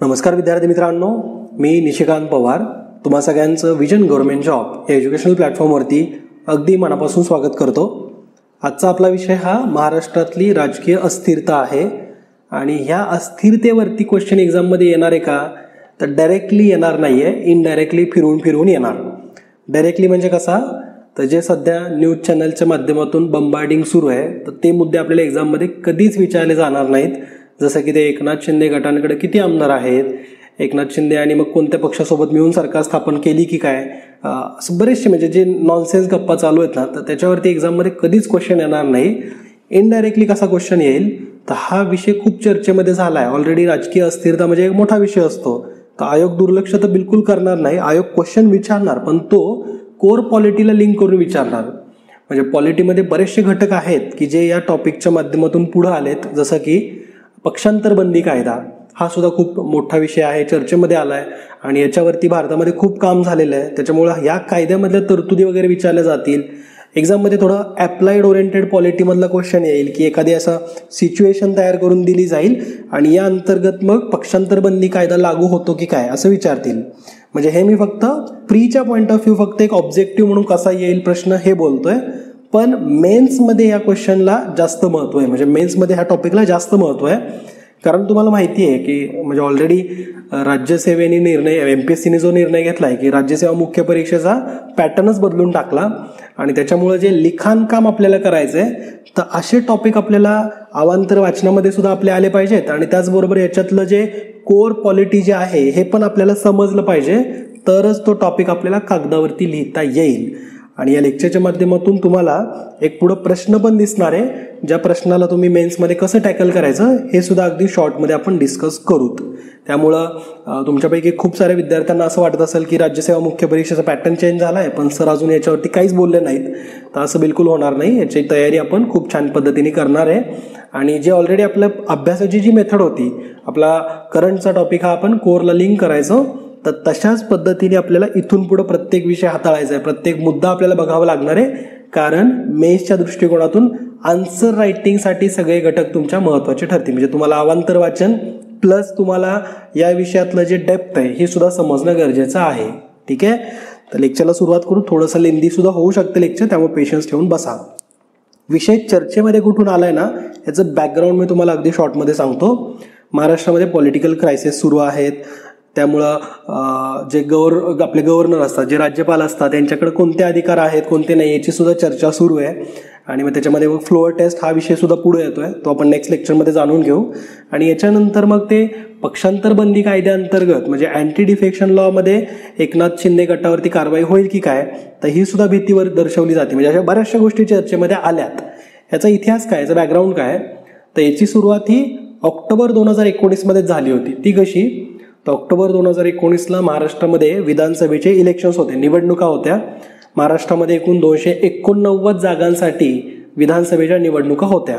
नमस्कार विद्यार्थी मित्रांनो, मी निशिकांत पवार तुम्हा सगळ्यांचं विजन गव्हर्नमेंट जॉब या एज्युकेशनल प्लॅटफॉर्मवरती अगदी मनापासून स्वागत करतो. आजचा आपला विषय हा महाराष्ट्रातली राजकीय अस्थिरता आहे. आणि ह्या अस्थिरतेवरती क्वेश्चन एक्झाममध्ये येणार आहे का, तर डायरेक्टली येणार नाही आहे, इनडायरेक्टली फिरवून येणार. डायरेक्टली म्हणजे कसा, तर जे सध्या न्यूज चॅनलच्या माध्यमातून बंबार्डिंग सुरू आहे, तर ते मुद्दे आपल्याला एक्झाममध्ये कधीच विचारले जाणार नाहीत. जसं की ते एकनाथ शिंदे गटांकडे किती आमदार आहेत, एकनाथ शिंदे आणि मग कोणत्या पक्षासोबत मिळून सरकार स्थापन केली की काय, असं बरेचसे म्हणजे जे नॉनसेन्स गप्पा चालू आहेत ना, तर त्याच्यावरती एक्झाममध्ये कधीच क्वेश्चन येणार नाही. इनडायरेक्टली कसा क्वेश्चन येईल, तर हा विषय खूप चर्चेमध्ये झाला आहे ऑलरेडी. राजकीय अस्थिरता म्हणजे एक मोठा विषय असतो, तर आयोग दुर्लक्ष तर बिलकुल करणार नाही. आयोग क्वेश्चन विचारणार, पण तो कोर पॉलिटीला लिंक करून विचारणार. म्हणजे पॉलिटीमध्ये बरेचसे घटक आहेत की जे या टॉपिकच्या माध्यमातून पुढे आलेत. जसं की पक्षांतर बंदी कायदा, हा सुद्धा खूप मोठा विषय आहे, चर्चेमध्ये आला आहे आणि याच्यावरती भारतामध्ये खूप काम झालेलं आहे. त्याच्यामुळं या कायद्यामधल्या तरतुदी वगैरे विचारल्या जातील. एक्झाममध्ये थोडं ॲप्लाइड ओरिएंटेड पॉलिटीमधला क्वेश्चन येईल की एखादी असं सिच्युएशन तयार करून दिली जाईल आणि या अंतर्गत मग पक्षांतर बंदी कायदा लागू होतो की काय असं विचारतील. म्हणजे हे मी फक्त प्रीच्या पॉईंट ऑफ व्ह्यू फक्त एक ऑब्जेक्टिव्ह म्हणून कसा येईल प्रश्न हे बोलतोय. पण मेन्समध्ये या क्वेश्चनला जास्त महत्त्व आहे, म्हणजे मेन्समध्ये ह्या टॉपिकला जास्त महत्त्व आहे. कारण तुम्हाला माहिती आहे की म्हणजे ऑलरेडी राज्यसेवेने MPSCने जो निर्णय घेतला आहे की राज्यसेवा मुख्य परीक्षेचा पॅटर्नच बदलून टाकला आणि त्याच्यामुळे जे लिखाणकाम आपल्याला करायचं आहे, तर असे टॉपिक आपल्याला अवांतर वाचनामध्ये सुद्धा आपले आले पाहिजेत. आणि त्याचबरोबर याच्यातलं जे कोर पॉलिटी जे आहे हे पण आपल्याला समजलं पाहिजे, तरच तो टॉपिक आपल्याला कागदावरती लिहिता येईल. आणि या लेक्चरच्या माध्यमातून तुम्हाला एक पुढं प्रश्न पण दिसणार आहे, ज्या प्रश्नाला तुम्ही मेन्समध्ये कसं टॅकल करायचं हे सुद्धा अगदी शॉर्टमध्ये आपण डिस्कस करूत. त्यामुळं तुमच्यापैकी खूप साऱ्या विद्यार्थ्यांना असं वाटत असेल की राज्यसेवा मुख्य परीक्षेचा पॅटर्न चेंज झाला आहे, पण सर अजून याच्यावरती काहीच बोलले नाहीत. तर असं बिलकुल होणार नाही. याची तयारी आपण खूप छान पद्धतीने करणार आहे. आणि जे ऑलरेडी आपल्या अभ्यासाची जी मेथड होती, आपला करंटचा टॉपिक हा आपण कोरला लिंक करायचो, तर तशाच पद्धतीने आपल्याला इथून पुढे प्रत्येक विषय हाताळायचा आहे, प्रत्येक मुद्दा आपल्याला बघावा लागणार आहे. कारण मेन्सच्या दृष्टिकोनातून आन्सर रायटिंगसाठी सगळे घटक तुमच्या महत्त्वाचे ठरतील. म्हणजे तुम्हाला अवांतर वाचन प्लस तुम्हाला या विषयातलं जे डेप्थ आहे हे सुद्धा समजणं गरजेचं आहे. ठीक आहे, तर लेक्चरला सुरुवात करू. थोडंसं लेंदी सुद्धा होऊ शकतं लेक्चर, त्यामुळे पेशन्स ठेवून बसा. विषय चर्चेमध्ये कुठून आलाय ना, याचं बॅकग्राऊंड मी तुम्हाला अगदी शॉर्टमध्ये सांगतो. महाराष्ट्रामध्ये पॉलिटिकल क्रायसिस सुरू आहेत, त्यामुळं जे आपले गव्हर्नर असतात, जे राज्यपाल असतात, त्यांच्याकडे कोणते अधिकार आहेत कोणते नाही याची सुद्धा चर्चा सुरू आहे. आणि मग त्याच्यामध्ये मग फ्लोअर टेस्ट हा विषय सुद्धा पुढे येतोय, तो आपण नेक्स्ट लेक्चरमध्ये जाणून घेऊ. आणि याच्यानंतर मग ते पक्षांतर बंदी कायद्याअंतर्गत म्हणजे अँटी डिफेक्शन लॉमध्ये एकनाथ शिंदे गटावरती कारवाई होईल की काय, तर ही सुद्धा भीतीवर दर्शवली जाते. म्हणजे अशा बऱ्याचशा गोष्टी चर्चेमध्ये आल्यात. याचा इतिहास काय, याचा बॅकग्राऊंड काय, तर याची सुरुवात ही ऑक्टोबर 2019 झाली होती. ती कशी, तर ऑक्टोबर 2019 महाराष्ट्रामध्ये विधानसभेचे इलेक्शन्स होते, निवडणुका होत्या. महाराष्ट्रामध्ये एकूण 289 जागांसाठी विधानसभेच्या निवडणुका होत्या.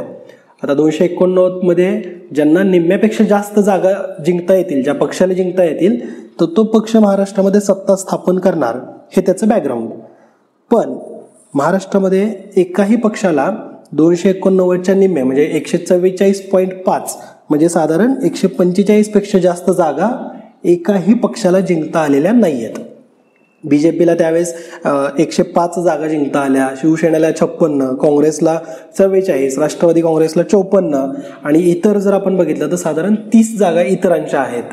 आता 289 मध्ये ज्यांना निम्म्यापेक्षा जास्त जागा जिंकता येतील, ज्या पक्षाला जिंकता येतील, तर तो पक्ष महाराष्ट्रामध्ये सत्ता स्थापन करणार, हे त्याचं बॅकग्राऊंड. पण महाराष्ट्रामध्ये एकाही पक्षाला 289च्या निम्मे म्हणजे 144.5 म्हणजे साधारण 145 पेक्षा जास्त जागा एकाही पक्षाला जिंकता आलेल्या नाही आहेत. BJPला त्यावेळेस 105 जागा जिंकता आल्या, शिवसेनेला 56, काँग्रेसला 44, राष्ट्रवादी काँग्रेसला 54 आणि इतर जर आपण बघितलं तर साधारण 30 जागा इतरांच्या आहेत.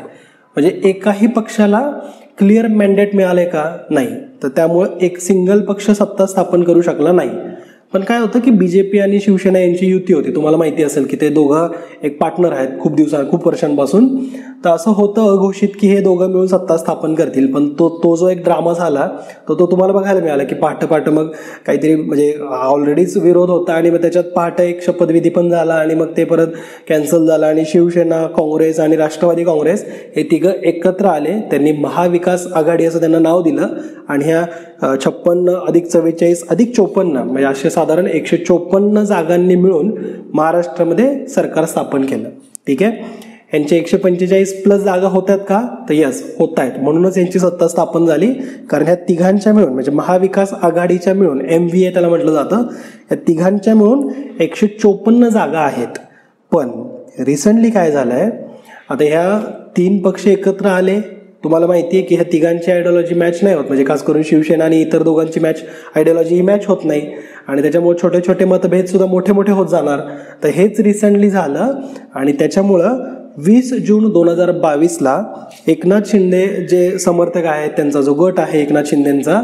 म्हणजे एकाही पक्षाला क्लिअर मॅन्डेट मिळाले का, नाही. तर त्यामुळे एक सिंगल पक्ष सत्ता स्थापन करू शकला नाही. पण काय होतं की BJP आणि शिवसेना यांची युती होती. तुम्हाला माहिती असेल की ते दोघं एक पार्टनर आहेत खूप वर्षांपासून. तर असं होतं अघोषित की हे दोघं मिळून सत्ता स्थापन करतील. पण तो जो एक ड्रामा झाला तो तुम्हाला बघायला मिळाला की पहाटे मग काहीतरी म्हणजे ऑलरेडीच विरोध होता आणि मग त्याच्यात पहाटे एक शपथविधी पण झाला आणि मग ते परत कॅन्सल झालं आणि शिवसेना, काँग्रेस आणि राष्ट्रवादी काँग्रेस हे तिघं एकत्र आले. त्यांनी महाविकास आघाडी असं त्यांना नाव दिलं आणि ह्या 56 अधिक 44 अधिक 54 म्हणजे असे साधारण 154 जागांनी मिळून महाराष्ट्रामध्ये सरकार स्थापन केलं. ठीक आहे, यांचे 145 प्लस जागा होत्यात का, तर यस होत आहेत. म्हणूनच यांची सत्ता स्थापन झाली. कारण ह्या तिघांच्या मिळून म्हणजे महाविकास आघाडीच्या मिळून MVA त्याला म्हटलं जातं, या तिघांच्या मिळून 154 जागा आहेत. पण रिसेंटली काय झालंय, आता ह्या तीन पक्ष एकत्र आले. तुम्हाला माहिती आहे की ह्या तिघांची आयडिओलॉजी मॅच नाही होत, म्हणजे खास करून शिवसेना आणि इतर दोघांची आयडिओलॉजी ही मॅच होत नाही आणि त्याच्यामुळे छोटे छोटे मतभेद सुद्धा मोठे मोठे होत जाणार. तर हेच रिसेंटली झालं आणि त्याच्यामुळं 20 जून 2022ला एकनाथ शिंदे जे समर्थक आहेत, त्यांचा जो गट आहे एकनाथ शिंदेंचा,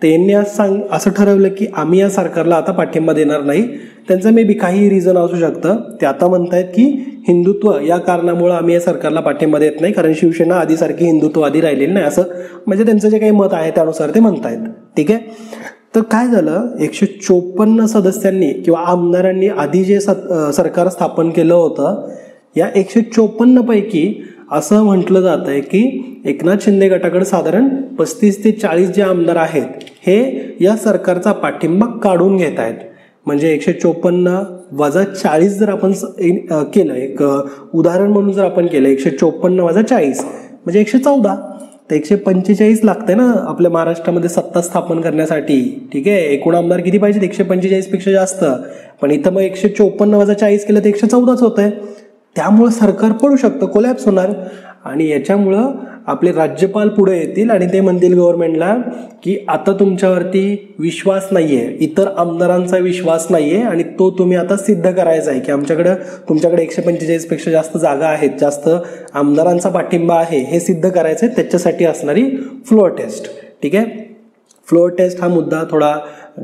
त्यांनी असं ठरवलं की आम्ही या सरकारला आता पाठिंबा देणार नाही. त्यांचं मे बी काही रिझन असू शकतं. ते आता म्हणतायत की हिंदुत्व या कारणामुळे आम्ही या सरकारला पाठिंबा देत नाही, कारण शिवसेना आधीसारखी हिंदुत्ववादी राहिलेली नाही, असं म्हणजे त्यांचं जे काही मत आहे त्यानुसार ते म्हणतायत. ठीक आहे. तर काय झालं, 154 सदस्यांनी किंवा आमदारांनी आधी जे सरकार स्थापन केलं होतं, या 154 पैकी असं म्हटलं जात आहे की एकनाथ शिंदे गटाकडे साधारण 35 ते 40 जे आमदार आहेत हे या सरकारचा पाठिंबा काढून घेत आहेत. म्हणजे 154 वजा 40 जर आपण केलं, एक उदाहरण म्हणून जर आपण केलं, 154 वजा 40 म्हणजे 114. तर 145 लागतंय ना आपल्या महाराष्ट्रामध्ये सत्ता स्थापन करण्यासाठी. ठीक आहे. एकूण आमदार किती पाहिजेत? 145 पेक्षा जास्त. पण इथं मग 154 वजा 40 केलं तर 114च होत आहे. त्यामुळं सरकार पडू शकतं, कोलॅप्स होणार. आणि याच्यामुळं आपले राज्यपाल पुढे येतील आणि ते म्हणतील गव्हर्नमेंटला की आता तुमच्यावरती विश्वास नाहीये, इतर आमदारांचा विश्वास नाहीये आणि तो तुम्ही आता सिद्ध करायचा आहे की तुमच्याकडे 145 पेक्षा जास्त जागा आहेत, जास्त आमदारांचा पाठिंबा आहे, हे सिद्ध करायचं आहे. त्याच्यासाठी असणारी फ्लोअर टेस्ट. ठीक आहे. फ्लोअर टेस्ट हा मुद्दा थोडा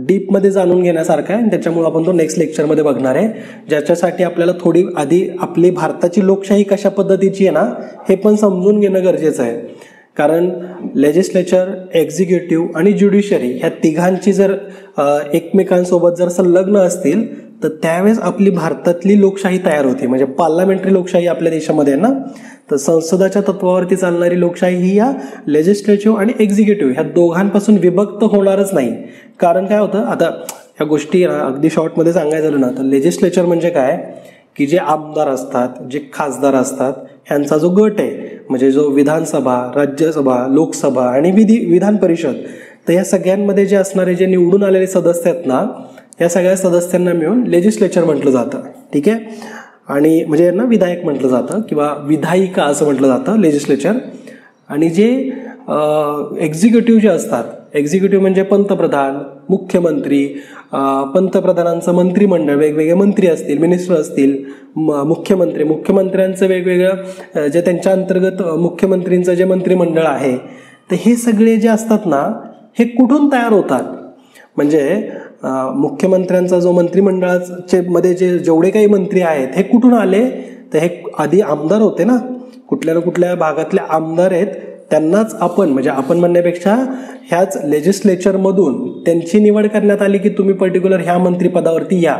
डीपमध्ये जाणून घेण्यासारखा आहे आणि त्याच्यामुळे आपण तो नेक्स्ट लेक्चरमध्ये बघणार आहे, ज्याच्यासाठी आपल्याला थोडी आधी आपली भारताची लोकशाही कशा पद्धतीची आहे ना हे पण समजून घेणं गरजेचं आहे. कारण लेजिस्लेचर, एक्झिक्युटिव्ह आणि ज्युडिशरी ह्या तिघांची जर एकमेकांसोबत जर संलग्न असतील तर त्यावेळेस आपली भारतातली लोकशाही तयार होते. म्हणजे पार्लमेंटरी लोकशाही आपल्या देशामध्ये आहे ना, तर संसदाच्या तत्वावरती चालणारी लोकशाही ही या लेजिस्लेटिव्ह आणि एक्झिक्युटिव्ह ह्या दोघांपासून विभक्त होणारच नाही. कारण काय होतं, आता ह्या गोष्टी अगदी शॉर्टमध्ये सांगायचं झालं ना तर लेजिस्लेचर म्हणजे काय की जे आमदार असतात, जे खासदार असतात, ह्यांचा जो गट आहे, म्हणजे जो विधानसभा, राज्यसभा, लोकसभा आणि विधान परिषद, तर या सगळ्यांमध्ये जे असणारे जे निवडून आलेले सदस्य आहेत ना, या सगळ्या सदस्यांना मिळून लेजिस्लेचर म्हटलं जातं. ठीक आहे. आणि म्हणजे यांना विधायक म्हटलं जातं किंवा विधायिका असं म्हटलं जातं लेजिस्लेचर. आणि जे एक्झिक्युटिव्ह जे असतात, एक्झिक्युटिव्ह म्हणजे पंतप्रधान, मुख्यमंत्री, पंतप्रधानांचं मंत्रिमंडळ, वेगवेगळे मंत्री असतील, मिनिस्टर असतील, मुख्यमंत्र्यांचं वेगवेगळं जे त्यांच्या अंतर्गत मुख्यमंत्रींचं जे मंत्रिमंडळ आहे, तर हे सगळे जे असतात ना हे कुठून तयार होतात? म्हणजे मुख्यमंत्र्यांचा जो मंत्रिमंडळाचे मध्ये जेवढे काही मंत्री आहेत हे कुठून आले? तर हे आधी आमदार होते ना, कुठल्या ना कुठल्या भागातले आमदार आहेत, त्यांनाच आपण म्हणण्यापेक्षा ह्याच लेजिस्लेचरमधून त्यांची निवड करण्यात आली की तुम्ही पर्टिक्युलर ह्या मंत्रिपदावरती या.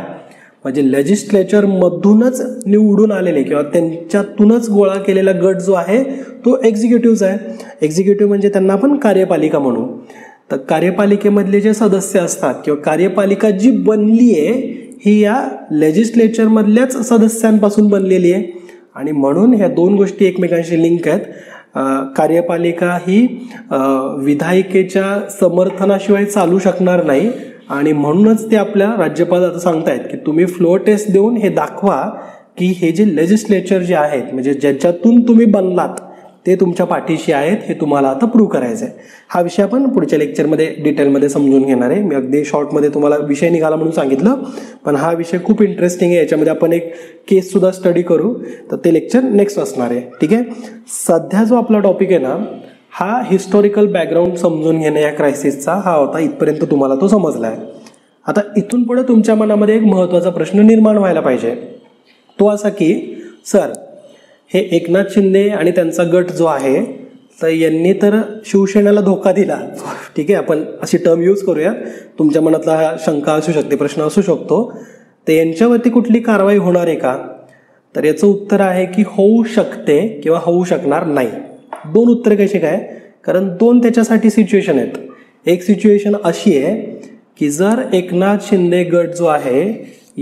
म्हणजे लेजिस्लेचरमधूनच निवडून आलेले किंवा त्यांच्यातूनच गोळा केलेला गट जो आहे तो एक्झिक्युटिव्ह आहे. एक्झिक्युटिव्ह म्हणजे त्यांना आपण कार्यपालिका म्हणू. तर कार्यपालिकेमधले जे सदस्य असतात किंवा कार्यपालिका जी बनली आहे ही या लेजिस्लेचरमधल्याच सदस्यांपासून बनलेली आहे आणि म्हणून ह्या दोन गोष्टी एकमेकांशी लिंक आहेत. कार्यपालिका ही विधायिकेच्या समर्थनाशिवाय चालू शकणार नाही आणि म्हणूनच ते आपल्या राज्यपाल आता सांगतायत की तुम्ही फ्लोअर टेस्ट देऊन हे दाखवा की हे जे लेजिस्लेचर जे आहेत, म्हणजे ज्याच्यातून तुम्ही बनलात ते तुमच्या पाठीशी आहेत, हे तुम्हाला आता प्रूव्ह करायचं आहे. हा विषय आपण पुढच्या लेक्चरमध्ये डिटेलमध्ये समजून घेणार आहे. मी अगदी शॉर्टमध्ये तुम्हाला विषय निघाला म्हणून सांगितलं, पण हा विषय खूप इंटरेस्टिंग आहे. याच्यामध्ये आपण एक केस सुद्धा स्टडी करू, तर ते लेक्चर नेक्स्ट असणार आहे. ठीक आहे. सध्या जो आपला टॉपिक आहे ना हा हिस्टॉरिकल बॅकग्राऊंड समजून घेणे या क्रायसिसचा हा होता. इथपर्यंत तुम्हाला तो समजला आहे. आता इथून पुढे तुमच्या मनामध्ये एक महत्त्वाचा प्रश्न निर्माण व्हायला पाहिजे, तो असा की सर हे एकनाथ शिंदे आणि त्यांचा गट जो आहे तर यांनी तर शिवसेनेला धोका दिला. ठीक आहे, आपण अशी टर्म यूज करूया. तुमच्या मनातला हा शंका असू शकते, प्रश्न असू शकतो. तर यांच्यावरती कुठली कारवाई होणार आहे का? तर याचं उत्तर आहे की होऊ शकते किंवा होऊ शकणार नाही. दोन उत्तरे कशी काय? कारण दोन त्याच्यासाठी सिच्युएशन आहेत. एक सिच्युएशन अशी आहे की जर एकनाथ शिंदे गट जो आहे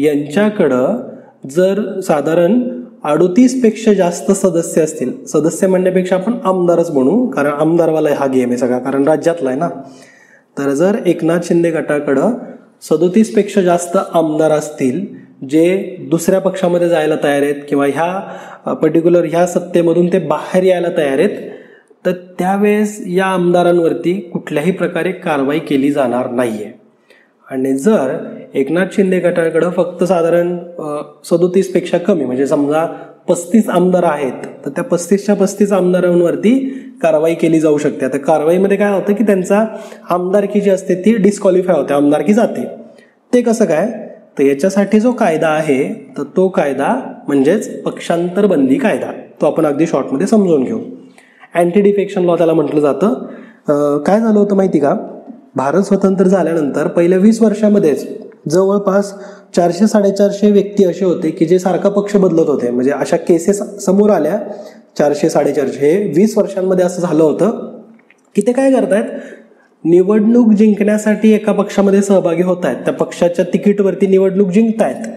यांच्याकडं जर साधारण 38 पेक्षा जास्त सदस्य असतील, सदस्य म्हणण्यापेक्षा आपण आमदारच म्हणू कारण आमदारवाला हा गेम आहे सगळा, कारण राज्यातला आहे ना. तर जर एकनाथ शिंदे गटाकडं 37 पेक्षा जास्त आमदार असतील जे दुसऱ्या पक्षामध्ये जायला तयार आहेत किंवा ह्या सत्तेमधून ते बाहेर यायला तयार आहेत, तर त्यावेळेस या आमदारांवरती कुठल्याही प्रकारे कारवाई केली जाणार नाहीये. आणि जर एकनाथ शिंदे गटाकडं फक्त साधारण 37पेक्षा कमी म्हणजे समजा 35 आमदार आहेत, तर त्या 35च्या 35 आमदारांवरती कारवाई केली जाऊ शकते. आता कारवाईमध्ये काय होतं की त्यांचा आमदारकी जी असते ती डिस्क्वालिफाय होते, आमदारकी जाते. ते कसं काय, तर याच्यासाठी जो कायदा आहे तर तो कायदा म्हणजेच पक्षांतर बंदी कायदा, तो आपण अगदी शॉर्टमध्ये समजून घेऊ. अँटी डिफेक्शन लॉ त्याला म्हटलं जातं. काय झालं होतं माहिती का, भारत स्वतंत्र झाल्यानंतर पहिल्या 20 वर्षामध्येच जवळपास 400-450 व्यक्ती असे होते की जे सारखा पक्ष बदलत होते. म्हणजे अशा केसेस समोर आल्या 400-450. हे 20 वर्षांमध्ये असं झालं होतं की ते काय करतायत, निवडणूक जिंकण्यासाठी एका पक्षामध्ये सहभागी होत आहेत, त्या पक्षाच्या तिकीटवरती निवडणूक जिंकतायत,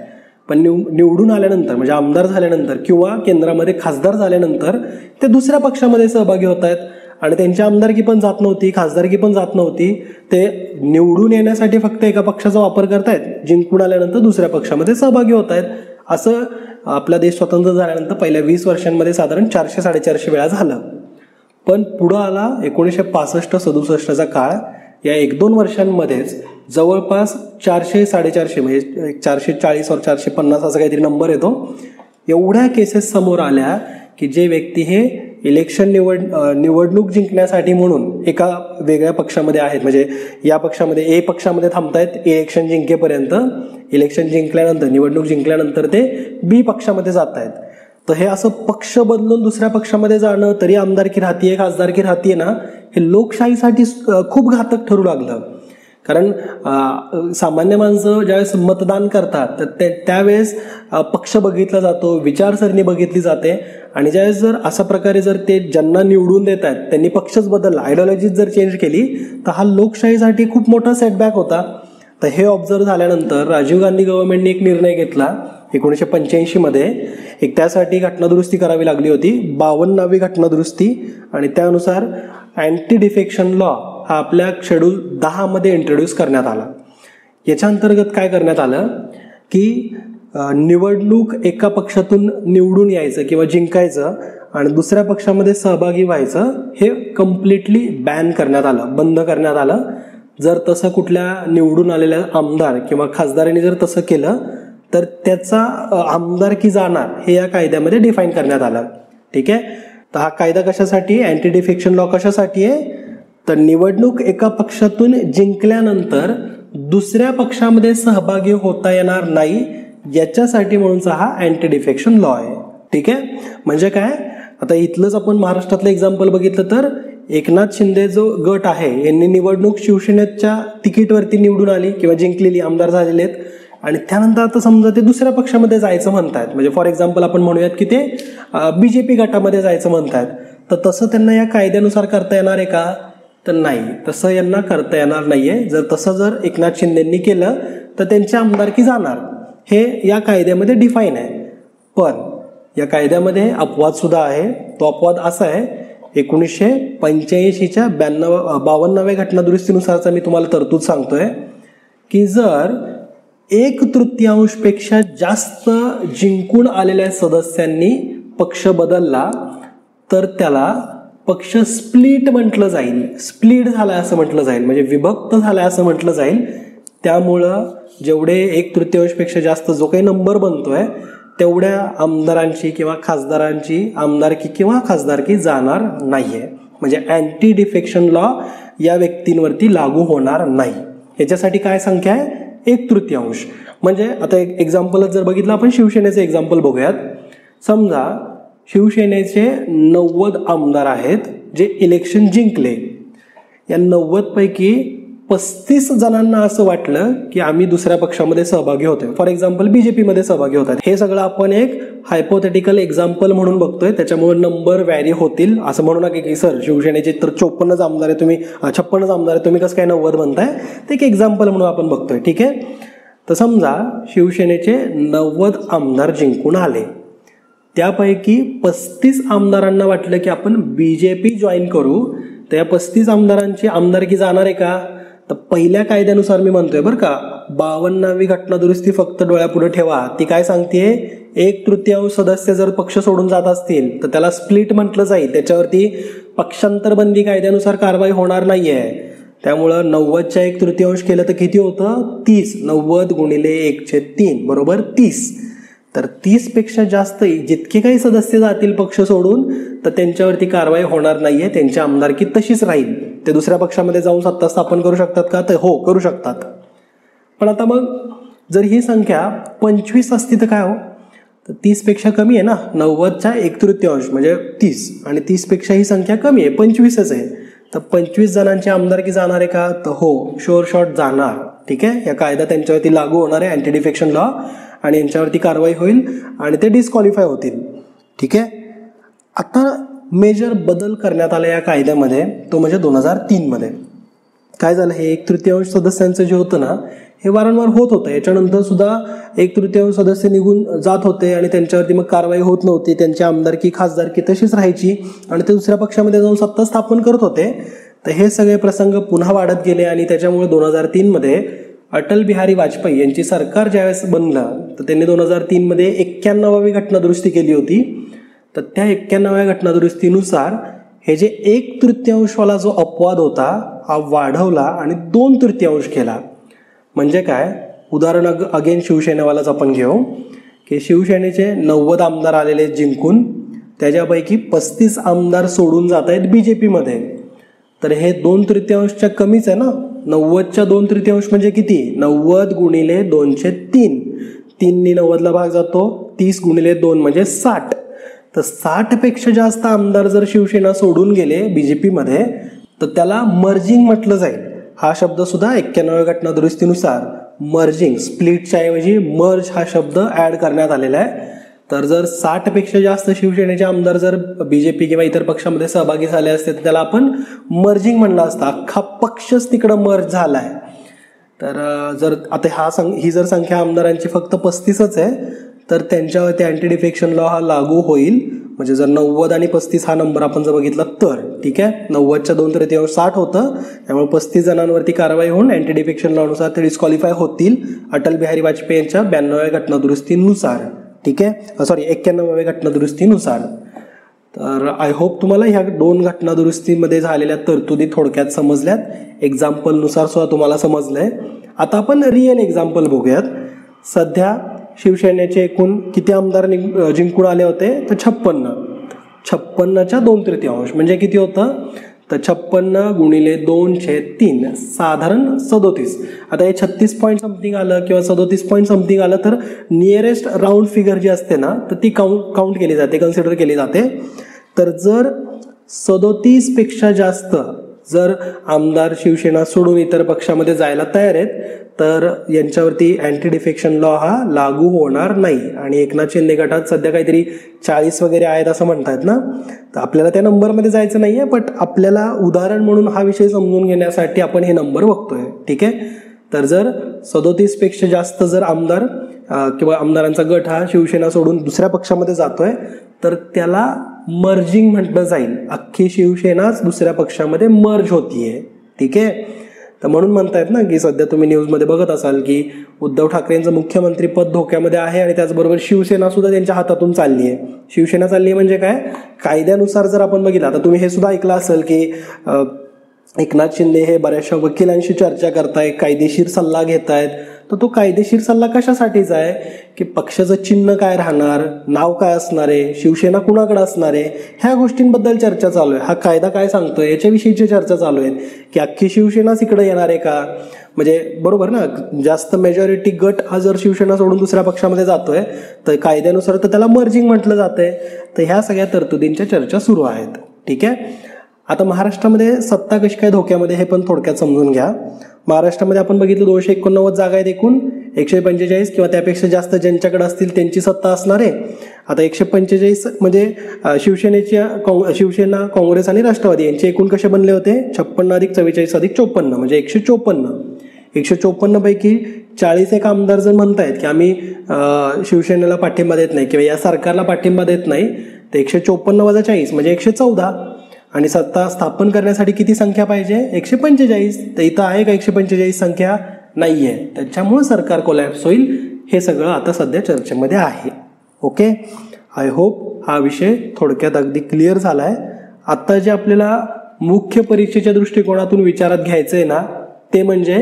पण निवडून आल्यानंतर म्हणजे आमदार झाल्यानंतर किंवा केंद्रामध्ये खासदार झाल्यानंतर ते दुसऱ्या पक्षामध्ये सहभागी होत आहेत आणि त्यांची आमदारकी पण जात नव्हती, खासदारकी पण जात नव्हती. ते निवडून येण्यासाठी फक्त एका पक्षाचा वापर करतायत, जिंकून आल्यानंतर दुसऱ्या पक्षामध्ये सहभागी होत आहेत. असं आपला देश स्वतंत्र झाल्यानंतर पहिल्या 20 वर्षांमध्ये साधारण 400-450 वेळा झालं. पण पुढं आला 1965-67चा काळ. या 1-2 वर्षांमध्येच जवळपास 400-450 म्हणजे 440 और 450 असा काहीतरी नंबर येतो, एवढ्या केसेस समोर आल्या की जे व्यक्ती हे इलेक्शन निवडणूक जिंकण्यासाठी म्हणून एका वेगळ्या पक्षामध्ये आहेत, म्हणजे या पक्षामध्ये ए पक्षामध्ये थांबतायत इलेक्शन जिंकेपर्यंत, इलेक्शन जिंकल्यानंतर निवडणूक जिंकल्यानंतर ते बी पक्षामध्ये जात आहेत. तर हे असं पक्ष बदलून दुसऱ्या पक्षामध्ये जाणं, तरी आमदारकी राहतीये, खासदारकी राहतीये ना, हे लोकशाहीसाठी खूप घातक ठरू लागलं. कारण सामान्य माणसं ज्यावेळेस मतदान करतात तर त्यावेळेस पक्ष बघितला जातो, विचारसरणी बघितली जाते. आणि ज्यावेळेस जर अशा प्रकारे जर ते ज्यांना निवडून देत आहेत त्यांनी पक्षच बदलला, आयडिओलॉजीच जर चेंज केली, तर हा लोकशाहीसाठी खूप मोठा सेटबॅक होता. तर हे ऑब्झर्व झाल्यानंतर राजीव गांधी गव्हर्नमेंटने एक निर्णय घेतला 1985 मध्ये. एक त्यासाठी घटनादुरुस्ती करावी लागली होती, 52वी घटनादुरुस्ती. आणि त्यानुसार अँटी डिफेक्शन लॉ हा आपल्या शेड्यूल 10 मध्ये इंट्रोड्यूस करण्यात आला. याच्या अंतर्गत काय करण्यात आलं की निवडणूक एका पक्षातून निवडून यायचं किंवा जिंकायचं आणि दुसऱ्या पक्षामध्ये सहभागी व्हायचं हे कम्प्लिटली बॅन करण्यात आलं, बंद करण्यात आलं. जर तसं कुठल्या निवडून आलेल्या आमदार किंवा खासदारांनी जर तसं केलं तर त्याचा आमदारकी जाणार हे या कायद्यामध्ये डिफाईन करण्यात आलं. ठीक आहे. तर हा कायदा कशासाठी, अँटी डिफेक्शन लॉ कशासाठी आहे, तर निवडणूक एका पक्षातून जिंकल्यानंतर दुसऱ्या पक्षामध्ये सहभागी होता येणार नाही याच्यासाठी म्हणूनचा हा अँटी डिफेक्शन लॉ आहे. ठीक आहे. म्हणजे काय, आता इथलंच आपण महाराष्ट्रातलं एक्झाम्पल बघितलं तर एकनाथ शिंदे जो गट आहे यांनी निवडणूक शिवसेनेच्या तिकीटवरती निवडून आली किंवा जिंकलेली, आमदार झालेले आहेत. आणि त्यानंतर आता समजा ते दुसऱ्या पक्षामध्ये जायचं म्हणतायत, म्हणजे फॉर एक्झाम्पल आपण म्हणूयात की ते BJP गटामध्ये जायचं म्हणतायत, तर तसं त्यांना या कायद्यानुसार करता येणार आहे का, तर नाही, तसं यांना करता येणार नाहीये. जर एकनाथ शिंदेंनी केलं तर त्यांची आमदारकी जाणार, हे या कायद्यामध्ये डिफाईन आहे. पण या कायद्यामध्ये अपवाद सुद्धा आहे. तो अपवाद असा आहे, 1985च्या 52व्या घटनादुरुस्तीनुसारचा मी तुम्हाला तरतूद सांगतोय की जर 1/3 पेक्षा जास्त जिंकून आलेल्या सदस्यांनी पक्ष बदलला तर त्याला पक्ष स्प्लिट म्हटलं जाईल, स्प्लिट झालाय असं म्हटलं जाईल, म्हणजे विभक्त झालाय असं म्हटलं जाईल. त्यामुळं जेवढे 1/3 पेक्षा जास्त जो काही नंबर बनतोय तेवढ्या आमदारांची किंवा खासदारांची आमदारकी किंवा खासदारकी जाणार नाहीये. म्हणजे अँटी डिफेक्शन लॉ या व्यक्तींवरती लागू होणार नाही. याच्यासाठी काय संख्या आहे, 1/3. म्हणजे आता एक एक्झाम्पलच जर बघितलं आपण, शिवसेनेचं एक्झाम्पल बघूयात. समजा शिवसेनेचे 90 आमदार आहेत जे इलेक्शन जिंकले. या 90 पैकी 35 जणांना असं वाटलं की आम्ही दुसऱ्या पक्षामध्ये सहभागी होतोय, फॉर एक्झाम्पल BJP मध्ये सहभागी होतात. हे सगळं आपण एक हायपोथेटिकल एक्झाम्पल म्हणून बघतोय, त्याच्यामुळे नंबर व्हॅरी होतील. असं म्हणू नका की सर शिवसेनेचे तर 54 आमदार आहे, तुम्ही 56 आमदार आहे, तुम्ही कसं काय 90 म्हणताय. ते एक एक्झाम्पल म्हणून आपण बघतोय. ठीक आहे. तर समजा शिवसेनेचे 90 आमदार जिंकून आले, त्यापैकी 35 आमदारांना वाटलं की आपण BJP जॉईन करू, तर या 35 आमदारांची आमदारकी जाणार आहे का, तर पहिल्या कायद्यानुसार मी म्हणतोय बरं का, 52वी घटना दुरुस्ती फक्त डोळ्यापुढे ठेवा. ती काय सांगतेय, 1/3 सदस्य जर पक्ष सोडून जात असतील तर त्याला स्प्लिट म्हटलं जाईल. त्याच्यावरती पक्षांतर बंदी कायद्यानुसार कारवाई होणार नाहीये. त्यामुळं 90च्या 1/3 केलं तर किती होतं, 30. 90 गुणिले 1/3 बरोबर 30. तर 30 पेक्षा जास्त जितके काही सदस्य जातील पक्ष सोडून तर त्यांच्यावरती कारवाई होणार नाहीये. त्यांची आमदारकी तशीच राहील. ते दुसऱ्या पक्षामध्ये जाऊन सत्ता स्थापन करू शकतात का, तर हो करू शकतात. पण आता मग जर ही संख्या 25 असती तर काय हो, तर 30 पेक्षा कमी आहे ना. 90च्या 1/3 म्हणजे 30 आणि 30 पेक्षा ही संख्या कमी आहे, 25च आहे. तर 25 जणांची आमदारकी जाणार आहे का, तर हो शुअर शॉट जाणार. ठीक आहे, या कायदा त्यांच्यावरती लागू होणार आहे, अँटी डिफेक्शन लॉ, आणि यांच्यावरती कारवाई होईल आणि ते डिस्क्वालिफाय होतील. ठीक आहे. आता मेजर बदल करण्यात आला या कायद्यामध्ये, तो म्हणजे 2003 मध्ये काय झालं, हे 1/3 सदस्यांचं जे होतं ना, हे वारंवार होत होतं. याच्यानंतर सुद्धा 1/3 सदस्य निघून जात होते आणि त्यांच्यावरती मग कारवाई होत नव्हती. त्यांची आमदारकी खासदारकी तशीच राहायची आणि ते दुसऱ्या पक्षामध्ये जाऊन सत्ता स्थापन करत होते. तर हे सगळे प्रसंग पुन्हा वाढत गेले आणि त्याच्यामुळे 2003 मध्ये अटल बिहारी वाजपेयी यांची सरकार ज्यावेळेस बनलं तर त्यांनी 2003 मध्ये 91वी घटना दुरुस्ती केली होती. तर त्या 91व्या घटना दुरुस्तीनुसार हे जे 1/3 वाला जो अपवाद होता हा वाढवला आणि 2/3 केला. म्हणजे काय, उदाहरण अगेन शिवसेनेवालाच आपण घेऊ की शिवसेनेचे 90 आमदार आलेले जिंकून, त्याच्यापैकी 35 आमदार सोडून जात आहेत बीजेपीमध्ये. तर हे 2/3 कमीच आहे ना. 90च्या 2/3 म्हणजे किती, 90 गुणिले 203. 3नी 90ला भाग जातो, 30 गुणिले 2 म्हणजे 60. तर 60 पेक्षा जास्त आमदार जर शिवसेना सोडून गेले बीजेपीमध्ये तर त्याला मर्जिंग म्हटलं जाईल. हा शब्द सुद्धा 91व्या घटना दुरुस्तीनुसार मर्जिंग, स्प्लिटच्या ऐवजी मर्ज हा शब्द ऍड करण्यात आलेला आहे. तर जर 60 पेक्षा जास्त शिवसेनेचे आमदार जर बीजेपी किंवा इतर पक्षामध्ये सहभागी झाले असते तर त्याला आपण मर्जिंग म्हणलं असतं. अख्खा पक्षच तिकडं मर्ज झालाय. तर जर आता ही जर संख्या आमदारांची फक्त 35च आहे तर त्यांच्यावरती अँटी डिफेक्शन लॉ हा लागू होईल. म्हणजे जर 90 आणि 35 हा नंबर आपण जर बघितला तर ठीक आहे, 90च्या 2/3 60 होतं, त्यामुळे 35 जणांवरती कारवाई होऊन अँटी डिफेक्शन लॉनुसार ते डिस्क्वालिफाय होतील अटल बिहारी वाजपेयी यांच्या 92व्या घटना दुरुस्तीनुसार. ठीक आहे, सॉरी 91व्या घटना दुरुस्तीनुसार. तर आय होप तुम्हाला ह्या 2 घटना दुरुस्तीमध्ये झालेल्या तरतुदी थोडक्यात समजल्यात. एक्झाम्पलनुसार सुद्धा तुम्हाला समजलंय. आता आपण रिअल एक्झाम्पल बघूयात. सध्या शिवसेनेचे एकूण किती आमदार जिंकून आले होते, तर 56. 56च्या 2/3 म्हणजे किती होतं, तर 56 गुणिले 2/3 साधारण 37. आता हे 36 पॉईंट समथिंग आलं किंवा 37 पॉईंट समथिंग आलं तर नियरेस्ट राऊंड फिगर जी असते ना तर ती काउंट केली जाते, कन्सिडर केली जाते. तर जर 37 पेक्षा जास्त जर आमदार शिवसेना सोडून इतर पक्षामध्ये जायला तयार आहेत तर यांच्यावरती अँटी डिफेक्शन लॉ हा लागू होणार नाही. आणि एकनाथ शिंदे गटात सध्या काहीतरी 40 वगैरे आहेत असं म्हणतात ना, तर आपल्याला त्या नंबरमध्ये जायचं नाहीये, बट आपल्याला उदाहरण म्हणून हा विषय समजून घेण्यासाठी आपण हे नंबर बघतोय. ठीक आहे. तर जर 37 पेक्षा जास्त जर आमदार किंवा आमदारांचा गट हा शिवसेना सोडून दुसऱ्या पक्षामध्ये जातोय तर त्याला मर्जिंग म्हटलं जाईल. अख्खी शिवसेनाच दुसऱ्या पक्षामध्ये मर्ज होतीये. ठीक आहे. तर म्हणून म्हणतायत ना की सध्या तुम्ही न्यूजमध्ये बघत असाल की उद्धव ठाकरेंचं मुख्यमंत्रीपद धोक्यामध्ये आहे आणि त्याचबरोबर शिवसेना सुद्धा त्यांच्या हातातून चालली आहे. शिवसेना चालली आहे म्हणजे काय, कायद्यानुसार जर आपण बघितलं, आता तुम्ही हे सुद्धा ऐकलं असेल की एकनाथ शिंदे हे बऱ्याचशा वकिलांशी चर्चा करतायत, कायदेशीर सल्ला घेतायत. तर तो कायदेशीर सल्ला कशासाठीच आहे की पक्षाचं चिन्ह काय राहणार, नाव काय असणार आहे, शिवसेना कुणाकडे असणार आहे, ह्या गोष्टींबद्दल चर्चा चालू आहे. हा कायदा काय सांगतोय याच्याविषयीची चर्चा चालू आहे की अख्खी शिवसेनाच इकडे येणार आहे का. म्हणजे बरोबर ना, जास्त मेजॉरिटी गट हा जर शिवसेना सोडून दुसऱ्या पक्षामध्ये जातोय तर कायद्यानुसार तर त्याला मर्जिंग म्हटलं जातंय. तर ह्या सगळ्या तरतुदींच्या चर्चा सुरू आहेत. ठीक आहे. आता महाराष्ट्रामध्ये सत्ता कशी काय धोक्यामध्ये हे पण थोडक्यात समजून घ्या. महाराष्ट्रामध्ये आपण बघितलं 289 जागा आहेत एकूण, 145 किंवा त्यापेक्षा जास्त ज्यांच्याकडे असतील त्यांची सत्ता असणार आहे. आता 145 म्हणजे शिवसेना, काँग्रेस आणि राष्ट्रवादी यांचे एकूण कसे बनले होते, 56 अधिक 44 अधिक 54 म्हणजे 154. 154 पैकी 40 एक आमदार जर म्हणतायत की आम्ही शिवसेनेला पाठिंबा देत नाही किंवा या सरकारला पाठिंबा देत नाही, तर 154 वजा 40 म्हणजे 114. आणि सत्ता स्थापन करण्यासाठी किती संख्या पाहिजे? 145. तर इथं आहे का 145 संख्या? नाही आहे. त्याच्यामुळं सरकार कोलॅप्स होईल. हे सगळं आता सध्या चर्चेमध्ये आहे. ओके, आय होप हा विषय थोडक्यात अगदी क्लिअर झाला आहे. आता जे आपल्याला मुख्य परीक्षेच्या दृष्टिकोनातून विचारात घ्यायचं आहे ना, ते म्हणजे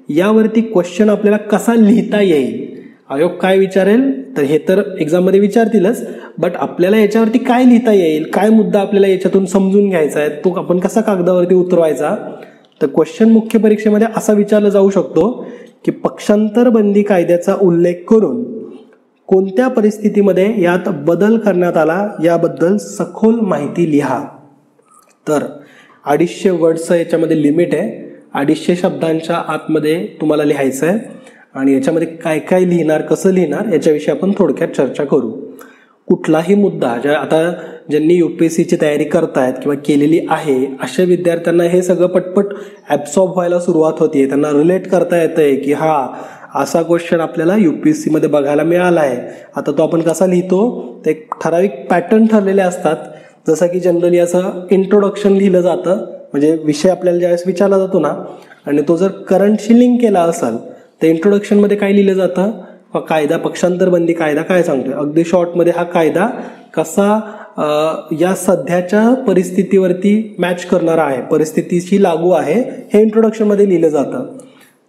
यावरती क्वेश्चन आपल्याला कसा लिहिता येईल. आयोग काय विचारेल तर हे तर एक्झाममध्ये विचारतीलच, बट आपल्याला याच्यावरती काय लिहिता येईल, काय मुद्दा आपल्याला याच्यातून समजून घ्यायचा आहे, तो आपण कसा कागदावरती उतरवायचा. तर क्वेश्चन मुख्य परीक्षेमध्ये असा विचारला जाऊ शकतो की पक्षांतर बंदी कायद्याचा उल्लेख करून कोणत्या परिस्थितीमध्ये यात बदल करण्यात आला याबद्दल सखोल माहिती लिहा. तर 250 वर्डचं याच्यामध्ये लिमिट आहे. 250 शब्दांच्या आतमध्ये तुम्हाला लिहायचं आहे आणि याच्यामध्ये काय काय लिहिणार, कसं लिहिणार याच्याविषयी आपण थोडक्यात चर्चा करू. कुठलाही मुद्दा आता ज्यांनी UPSCची तयारी करतायत किंवा केलेली आहे अशा विद्यार्थ्यांना हे सगळं पटपट ॲब्सॉर्ब व्हायला सुरुवात होते. त्यांना रिलेट करता येतंय की हा असा क्वेश्चन आपल्याला UPSCमध्ये बघायला मिळाला आहे. आता तो आपण कसा लिहितो, ते ठराविक पॅटर्न ठरलेले असतात. जसं की जनरली असं इंट्रोडक्शन लिहिलं जातं, म्हणजे विषय आपल्याला ज्यावेळेस विचारला जातो ना आणि तो जर करंटशी लिंक केला असेल तर इंट्रोडक्शनमध्ये काय लिहिलं जातं, कायदा पक्षांतर बंदी कायदा काय सांगतोय, अगदी शॉर्टमध्ये हा कायदा कसा या सध्याच्या परिस्थितीवरती मॅच करणारा आहे, परिस्थितीशी लागू आहे, हे इंट्रोडक्शनमध्ये लिहिलं जातं.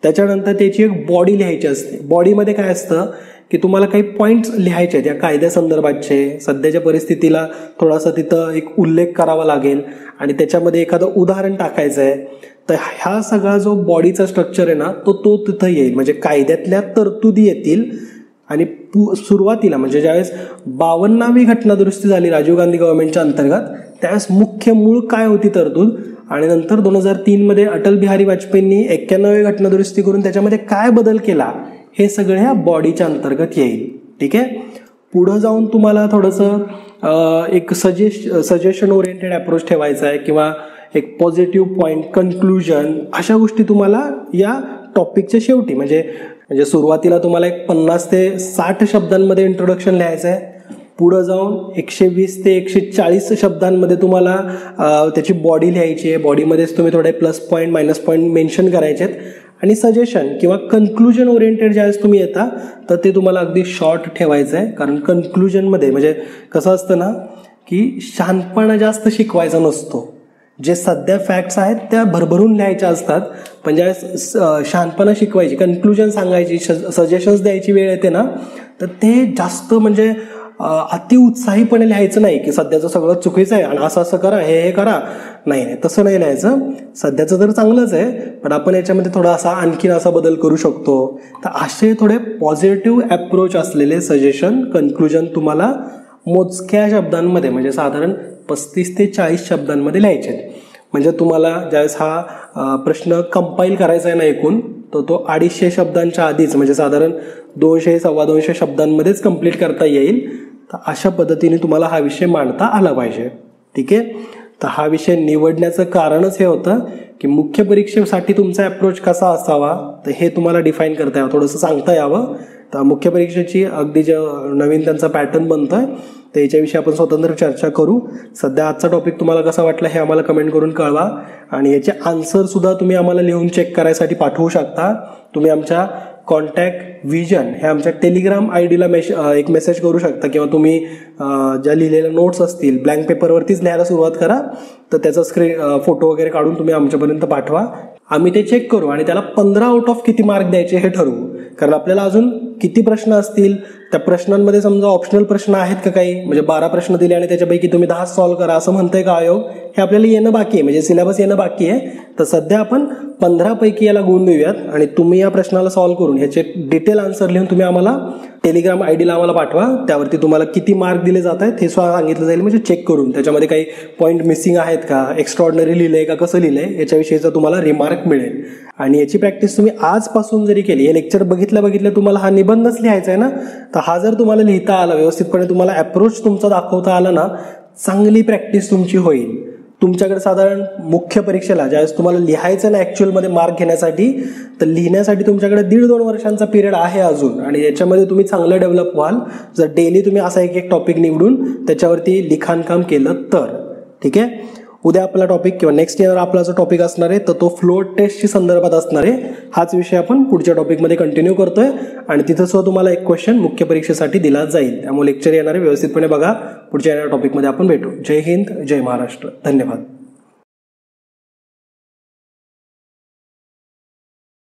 त्याच्यानंतर त्याची एक बॉडी लिहायची असते. बॉडीमध्ये काय असतं की तुम्हाला काही पॉईंट्स लिहायचे आहेत या कायद्यासंदर्भातचे, सध्याच्या परिस्थितीला थोडासा तिथं एक उल्लेख करावा लागेल आणि त्याच्यामध्ये एखादं उदाहरण टाकायचं आहे. तर हा सगळा जो बॉडीचा स्ट्रक्चर आहे ना तो तिथं येईल. म्हणजे कायद्यातल्या तरतुदी येतील आणि सुरुवातीला म्हणजे ज्यावेळेस 52वी घटना दुरुस्ती झाली राजीव गांधी गव्हर्नमेंटच्या अंतर्गत, त्यावेळेस मुख्य मूळ काय होती तरतूद, आणि नंतर 2003मध्ये अटल बिहारी वाजपेयींनी 91वी घटना दुरुस्ती करून त्याच्यामध्ये काय बदल केला, हे सगळं ह्या बॉडीच्या अंतर्गत येईल. ठीक आहे. पुढं जाऊन तुम्हाला थोडंसं एक सजेशन ओरिएंटेड अप्रोच ठेवायचा आहे किंवा एक पॉझिटिव्ह पॉईंट, कन्क्लुजन, अशा गोष्टी तुम्हाला या टॉपिकच्या शेवटी म्हणजे सुरुवातीला तुम्हाला एक 50 ते 60 शब्दांमध्ये इंट्रोडक्शन लिहायचं आहे. पुढं जाऊन 120 ते 140 शब्दांमध्ये तुम्हाला त्याची बॉडी लिहायची आहे. बॉडीमध्येच तुम्ही थोडे plus point minus point mention करायचे आहेत. आणि सजेशन किंवा कन्क्लुजन ओरिएंटेड ज्यावेळेस तुम्ही येता तर ते तुम्हाला अगदी शॉर्ट ठेवायचं आहे. कारण कन्क्लुजनमध्ये म्हणजे कसं असतं ना की शहाणपणा जास्त शिकवायचा नसतो. जे सध्या फॅक्ट्स आहेत त्या भरभरून लिहायच्या असतात, पण ज्यावेळेस शहाणपणा शिकवायची, कन्क्लुजन सांगायची, सजेशन्स द्यायची वेळ येते ना तर ते जास्त म्हणजे अतिउत्साहीपणे लिहायचं नाही की सध्याचं सगळं चुकीचं आहे आणि असं असं करा, हे करा. नाही, तसं नाही लिहायचं. सध्याचं तर चांगलंच आहे, पण आपण याच्यामध्ये थोडा असा आणखीन असा बदल करू शकतो. तर असे थोडे पॉझिटिव्ह अप्रोच असलेले सजेशन, कन्क्लुजन तुम्हाला मोजक्या शब्दांमध्ये म्हणजे साधारण 35 ते 40 शब्दांमध्ये लिहायचे आहेत. म्हणजे तुम्हाला ज्यावेळेस हा प्रश्न कंपाईल करायचा आहे ना एकूण, तर तो 250 शब्दांच्या आधीच म्हणजे साधारण 200-225 शब्दांमध्येच कंप्लीट करता येईल. तर अशा पद्धतीने तुम्हाला हा विषय मांडता आला पाहिजे. ठीक आहे. तर हा विषय निवडण्याचं कारणच हे होतं की मुख्य परीक्षेसाठी तुमचा अप्रोच कसा असावा तर हे तुम्हाला डिफाईन करता यावं, थोडंसं सांगता यावं. तर मुख्य परीक्षेची अगदी जे नवीन त्यांचा पॅटर्न बनतोय तर याच्याविषयी आपण स्वतंत्र चर्चा करू. सध्या आजचा टॉपिक तुम्हाला कसा वाटला हे आम्हाला कमेंट करून कळवा आणि याचे आन्सरसुद्धा तुम्ही आम्हाला लिहून चेक करायसाठी पाठवू शकता. तुम्ही आमच्या कॉन्टॅक्ट विजन हे आमच्या टेलिग्राम ID ला एक मेसेज करू शकता किंवा तुम्ही ज्या लिहिलेल्या नोट्स असतील ब्लँक पेपरवरतीच लिहायला सुरुवात करा. तर त्याचा फोटो वगैरे काढून तुम्ही आमच्यापर्यंत पाठवा. आम्ही ते चेक करू आणि त्याला 15 आउट ऑफ किती मार्क द्यायचे हे ठरवू. कारण आपल्याला अजून किती प्रश्न असतील, त्या प्रश्नांमध्ये समजा ऑप्शनल प्रश्न आहेत का काही, म्हणजे 12 प्रश्न दिले आणि त्याच्यापैकी तुम्ही 10 सॉल्व्ह करा असं म्हणतंय का आयोग, हे आपल्याला येणं बाकी आहे, म्हणजे सिलेबस येणं बाकी आहे. तर सध्या आपण 15 पैकी याला गुण देऊयात आणि तुम्ही या प्रश्नाला सॉल्व्ह करून ह्याचे डिटेल आन्सर लिहून तुम्ही आम्हाला टेलिग्राम ID ला आम्हाला पाठवा. त्यावरती तुम्हाला किती मार्क दिले जात आहेत हे सुद्धा सांगितलं जाईल, म्हणजे चेक करून त्याच्यामध्ये काही पॉईंट मिसिंग आहेत का, एक्स्ट्रॉर्डनरी लिहिलंय का, कसं लिहिलंय याच्याविषयीचा तुम्हाला रिमार्क मिळेल. आणि याची प्रॅक्टिस तुम्ही आजपासून जरी केली, हे लेक्चर बघितल्या तुम्हाला हा निबंधच लिहायचा आहे ना, तर हा जर तुम्हाला लिहिता आला व्यवस्थितपणे, तुम्हाला अप्रोच तुमचा दाखवता आला ना, चांगली प्रॅक्टिस तुमची होईल. तुमच्याकडे साधारण मुख्य परीक्षेला ज्यावेळेस तुम्हाला लिहायचं ना ॲक्च्युअलमध्ये मार्क घेण्यासाठी, तर लिहिण्यासाठी तुमच्याकडे 1.5-2 वर्षांचा पिरियड आहे अजून आणि याच्यामध्ये तुम्ही चांगलं डेव्हलप व्हाल जर डेली तुम्ही असा एक टॉपिक निवडून त्याच्यावरती लिखाणकाम केलं तर. ठीक आहे. उद्या आपला टॉपिक किंवा नेक्स्ट इयर आपला जो टॉपिक असणार आहे तर तो फ्लोट टेस्टशी संदर्भात असणार आहे. हाच विषय आपण पुढच्या टॉपिकमध्ये कंटिन्यू करतोय आणि तिथं सुद्धा तुम्हाला एक क्वेश्चन मुख्य परीक्षेसाठी दिला जाईल. त्यामुळे लेक्चर येणारे व्यवस्थितपणे बघा. पुढच्या येणाऱ्या टॉपिकमध्ये आपण भेटू. जय हिंद, जय महाराष्ट्र. धन्यवाद.